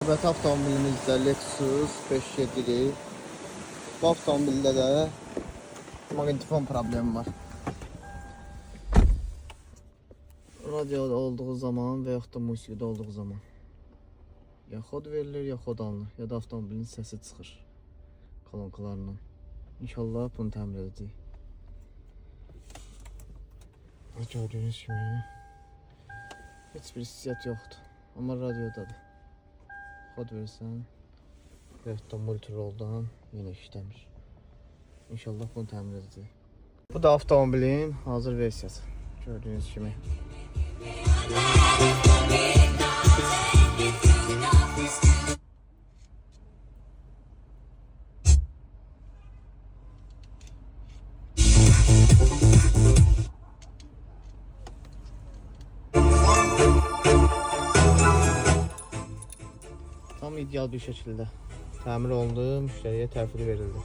Növbəti avtomobilimizdə Lexus 507-dir. Bu avtomobildə də maqnitofon problemi var. Radioda olduğu zaman və yaxud da musiqidə olduğu zaman ya xod verilir, ya xod alınır, ya da avtomobilin səsi çıxır kolonkalarından. İnşallah bunu təmir edəcəyik. Gördüğünüz kimi heç bir hissiyat yoxdur. Amma radiodadır. Xod versən və yaxud da multiroldan yenə işləmir. İnşallah bunu təmir edəcəyik. Bu da avtomobilin hazır versiyası. Gördüğünüz kimi. Tam ideal bir şəkildə təmir olundu, müştəriyə təhvil verildi.